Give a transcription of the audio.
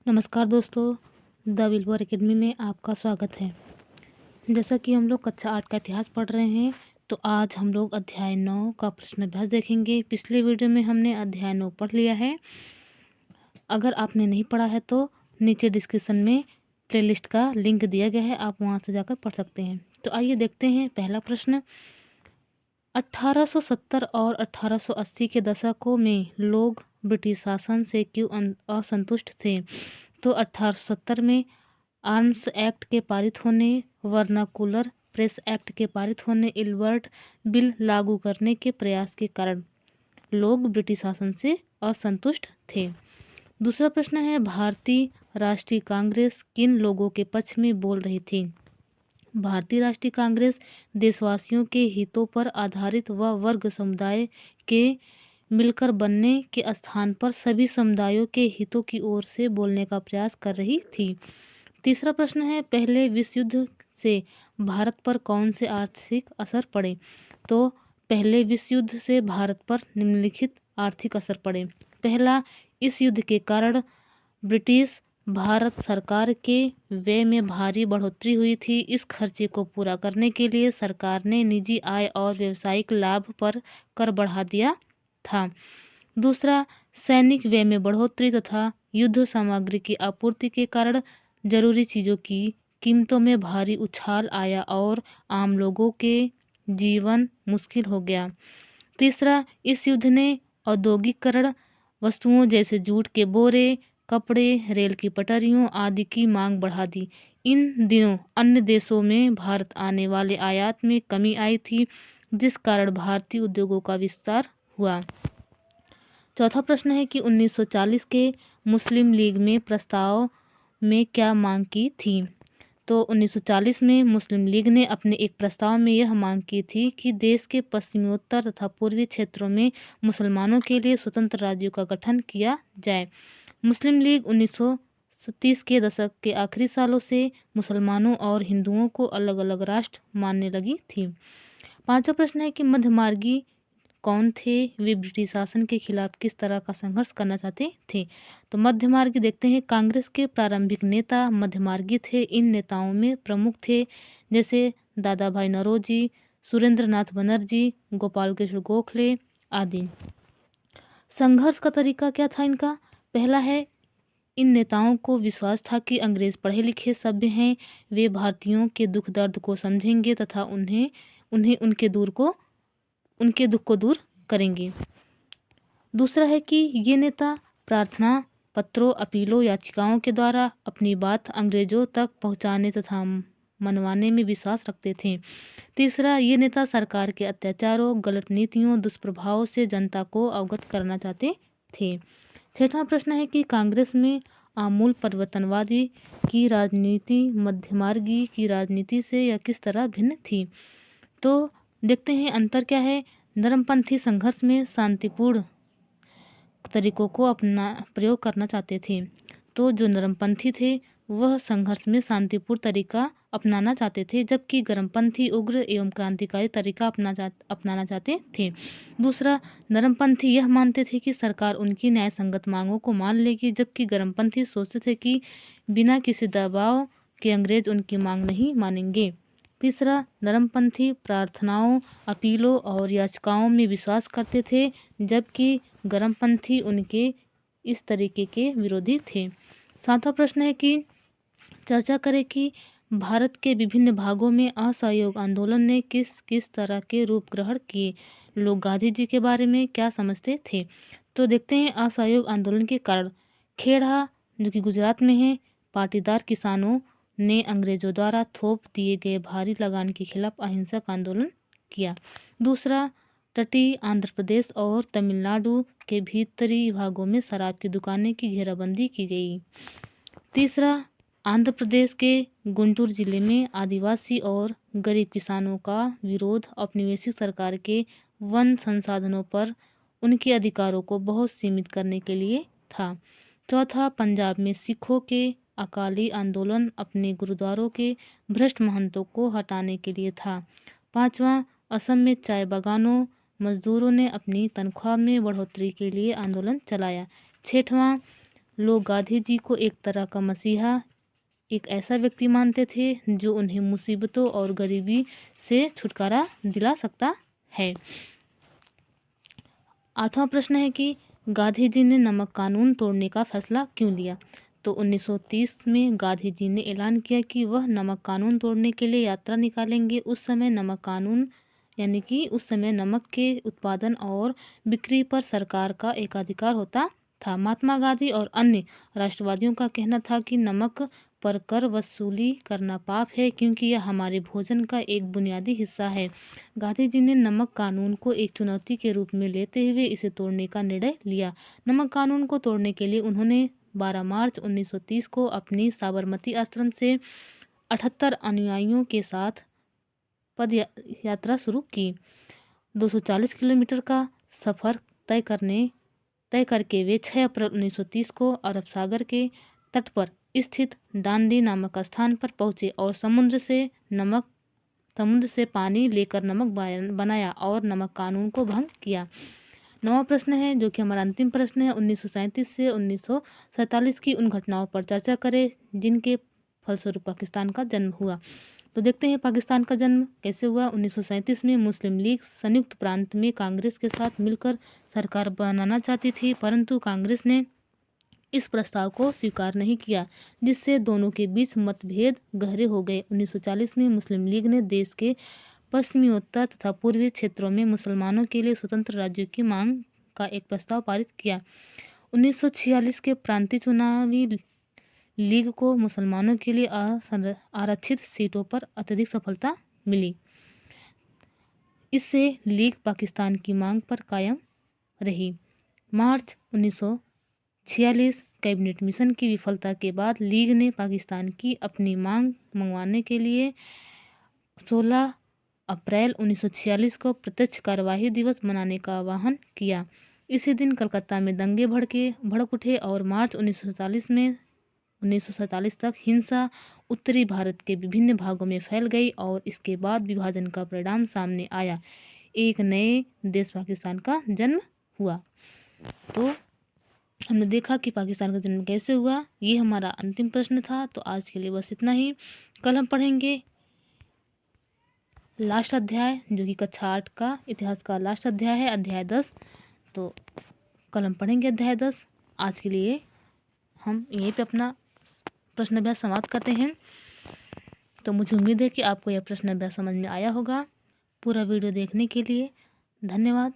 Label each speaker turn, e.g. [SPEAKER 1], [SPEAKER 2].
[SPEAKER 1] नमस्कार दोस्तों, the विल्वर academy में आपका स्वागत है। जैसा कि हम लोग कक्षा 8 का इतिहास पढ़ रहे हैं, तो आज हम लोग अध्याय 9 का प्रश्नाभ्यास देखेंगे। पिछले वीडियो में हमने अध्याय 9 पढ़ लिया है। अगर आपने नहीं पढ़ा है तो नीचे डिस्क्रिप्शन में प्लेलिस्ट का लिंक दिया गया है, आप वहां से जाकर पढ़ सकते हैं। तो आइए देखते हैं पहला प्रश्न। 1870 और 1880 के दशकों में लोग ब्रिटिश शासन से क्यों असंतुष्ट थे? तो 1870 में आर्म्स एक्ट के पारित होने, वर्नाकुलर प्रेस एक्ट के पारित होने, इल्बर्ट बिल लागू करने के प्रयास के कारण लोग ब्रिटिश शासन से असंतुष्ट थे। दूसरा प्रश्न है, भारतीय राष्ट्रीय कांग्रेस किन लोगों के पक्ष में बोल रही थी? भारतीय राष्ट्रीय कांग्रेस देशवासियों के हितों पर आधारित व वर्ग समुदाय के मिलकर बनने के स्थान पर सभी समुदायों के हितों की ओर से बोलने का प्रयास कर रही थी। तीसरा प्रश्न है, पहले विश्व युद्ध से भारत पर कौन से आर्थिक असर पड़े? तो पहले विश्व युद्ध से भारत पर निम्नलिखित आर्थिक असर पड़े। पहला, इस युद्ध के कारण ब्रिटिश भारत सरकार के व्यय में भारी बढ़ोतरी हुई थी। इस खर्चे को पूरा करने के लिए सरकार ने निजी आय और व्यावसायिक लाभ पर कर बढ़ा दिया था। दूसरा, सैनिक व्यय में बढ़ोतरी तथा युद्ध सामग्री की आपूर्ति के कारण जरूरी चीज़ों की कीमतों में भारी उछाल आया और आम लोगों के जीवन मुश्किल हो गया। तीसरा, इस युद्ध ने औद्योगिकरण, वस्तुओं जैसे जूट के बोरे, कपड़े, रेल की पटरियों आदि की मांग बढ़ा दी। इन दिनों अन्य देशों में भारत आने वाले आयात में कमी आई थी, जिस कारण भारतीय उद्योगों का विस्तार हुआ। चौथा प्रश्न है कि 1940 के मुस्लिम लीग में प्रस्ताव में क्या मांग की थी? तो 1940 में मुस्लिम लीग ने अपने एक प्रस्ताव में यह मांग की थी कि देश के पश्चिमोत्तर तथा पूर्वी क्षेत्रों में मुसलमानों के लिए स्वतंत्र राज्यों का गठन किया जाए। मुस्लिम लीग 1930 के दशक के आखिरी सालों से मुसलमानों और हिंदुओं को अलग अलग राष्ट्र मानने लगी थी। पांचवा प्रश्न है कि मध्यमार्गी कौन थे? वे ब्रिटिश शासन के खिलाफ किस तरह का संघर्ष करना चाहते थे? तो मध्यमार्गी देखते हैं, कांग्रेस के प्रारंभिक नेता मध्यमार्गी थे। इन नेताओं में प्रमुख थे जैसे दादा भाई नौरोजी, सुरेंद्र नाथ बनर्जी, गोपाल कृष्ण गोखले आदि। संघर्ष का तरीका क्या था इनका? पहला है, इन नेताओं को विश्वास था कि अंग्रेज पढ़े लिखे सभ्य हैं, वे भारतीयों के दुख दर्द को समझेंगे तथा उन्हें उनके दुख को दूर करेंगे। दूसरा है कि ये नेता प्रार्थना पत्रों, अपीलों, याचिकाओं के द्वारा अपनी बात अंग्रेजों तक पहुंचाने तथा मनवाने में विश्वास रखते थे। तीसरा, ये नेता सरकार के अत्याचारों, गलत नीतियों, दुष्प्रभावों से जनता को अवगत करना चाहते थे। छठवां प्रश्न है कि कांग्रेस में आमूल परिवर्तनवादी की राजनीति मध्यमार्गी की राजनीति से यह किस तरह भिन्न थी? तो देखते हैं अंतर क्या है। नरमपंथी संघर्ष में शांतिपूर्ण तरीकों को अपना प्रयोग करना चाहते थे। तो जो नरमपंथी थे वह संघर्ष में शांतिपूर्ण तरीका अपनाना चाहते थे, जबकि गरमपंथी उग्र एवं क्रांतिकारी तरीका अपनाना चाहते थे। दूसरा, नरमपंथी यह मानते थे कि सरकार उनकी न्याय संगत मांगों को मान लेगी, जबकि गरमपंथी सोचते थे कि बिना किसी दबाव के अंग्रेज उनकी मांग नहीं मानेंगे। तीसरा, नरमपंथी प्रार्थनाओं, अपीलों और याचिकाओं में विश्वास करते थे, जबकि गरमपंथी उनके इस तरीके के विरोधी थे। सातवां प्रश्न है कि चर्चा करें कि भारत के विभिन्न भागों में असहयोग आंदोलन ने किस किस तरह के रूप ग्रहण किए। लोग गांधी जी के बारे में क्या समझते थे? तो देखते हैं, असहयोग आंदोलन के कारण खेड़ा जो कि गुजरात में है, पाटीदार किसानों ने अंग्रेजों द्वारा थोप दिए गए भारी लगान के खिलाफ अहिंसक आंदोलन किया। दूसरा, तटीय आंध्र प्रदेश और तमिलनाडु के भीतरी भागों में शराब की दुकानें की घेराबंदी की गई। तीसरा, आंध्र प्रदेश के गुंटूर जिले में आदिवासी और गरीब किसानों का विरोध औपनिवेशिक सरकार के वन संसाधनों पर उनके अधिकारों को बहुत सीमित करने के लिए था। चौथा, पंजाब में सिखों के अकाली आंदोलन अपने गुरुद्वारों के भ्रष्ट महंतों को हटाने के लिए था। पांचवा, असम में चाय बागानों मजदूरों ने अपनी तनख्वाह में बढ़ोतरी के लिए आंदोलन चलाया। छठवां, लोग गांधी जी को एक तरह का मसीहा, एक ऐसा व्यक्ति मानते थे जो उन्हें मुसीबतों और गरीबी से छुटकारा दिला सकता है। 8वां प्रश्न है कि गांधी जी ने नमक कानून तोड़ने का फैसला क्यों लिया? तो 1930 में गांधी जी ने ऐलान किया कि वह नमक कानून तोड़ने के लिए यात्रा निकालेंगे। उस समय नमक कानून यानी कि उस समय नमक के उत्पादन और बिक्री पर सरकार का एकाधिकार होता था। महात्मा गांधी और अन्य राष्ट्रवादियों का कहना था कि नमक पर कर वसूली करना पाप है, क्योंकि यह हमारे भोजन का एक बुनियादी हिस्सा है। गांधी जी ने नमक कानून को एक चुनौती के रूप में लेते हुए इसे तोड़ने का निर्णय लिया। नमक कानून को तोड़ने के लिए उन्होंने 12 मार्च 1930 को अपनी साबरमती आश्रम से 78 अनुयायियों के साथ पद यात्रा शुरू की। 240 किलोमीटर का सफ़र तय करके वे 6 अप्रैल 1930 को अरब सागर के तट पर स्थित डांडी नामक स्थान पर पहुंचे और समुद्र से पानी लेकर नमक बनाया और नमक कानून को भंग किया। 9वां प्रश्न है जो कि हमारा अंतिम प्रश्न है, 1937 से 1947 की उन घटनाओं पर चर्चा करें जिनके फलस्वरूप पाकिस्तान का जन्म हुआ। तो देखते हैं पाकिस्तान का जन्म कैसे हुआ। 1937 में मुस्लिम लीग संयुक्त प्रांत में कांग्रेस के साथ मिलकर सरकार बनाना चाहती थी, परंतु कांग्रेस ने इस प्रस्ताव को स्वीकार नहीं किया, जिससे दोनों के बीच मतभेद गहरे हो गए। 1940 में मुस्लिम लीग ने देश के पश्चिमोत्तर तथा पूर्वी क्षेत्रों में मुसलमानों के लिए स्वतंत्र राज्यों की मांग का एक प्रस्ताव पारित किया। 1946 के प्रांतीय चुनावी लीग को मुसलमानों के लिए आरक्षित सीटों पर अत्यधिक सफलता मिली। इससे लीग पाकिस्तान की मांग पर कायम रही। मार्च 1946 कैबिनेट मिशन की विफलता के बाद लीग ने पाकिस्तान की अपनी मांग मंगवाने के लिए 16 अप्रैल 1946 को प्रत्यक्ष कार्यवाही दिवस मनाने का आह्वान किया। इसी दिन कलकत्ता में दंगे भड़क उठे और मार्च 1947 तक हिंसा उत्तरी भारत के विभिन्न भागों में फैल गई और इसके बाद विभाजन का परिणाम सामने आया। एक नए देश पाकिस्तान का जन्म हुआ। तो हमने देखा कि पाकिस्तान का जन्म कैसे हुआ। ये हमारा अंतिम प्रश्न था। तो आज के लिए बस इतना ही। कल हम पढ़ेंगे लास्ट अध्याय जो कि कक्षा 8 का इतिहास का लास्ट अध्याय है, अध्याय 10। तो कल हम पढ़ेंगे अध्याय 10। आज के लिए हम यहीं पे अपना प्रश्न अभ्यास समाप्त करते हैं। तो मुझे उम्मीद है कि आपको यह प्रश्न अभ्यास समझ में आया होगा। पूरा वीडियो देखने के लिए धन्यवाद।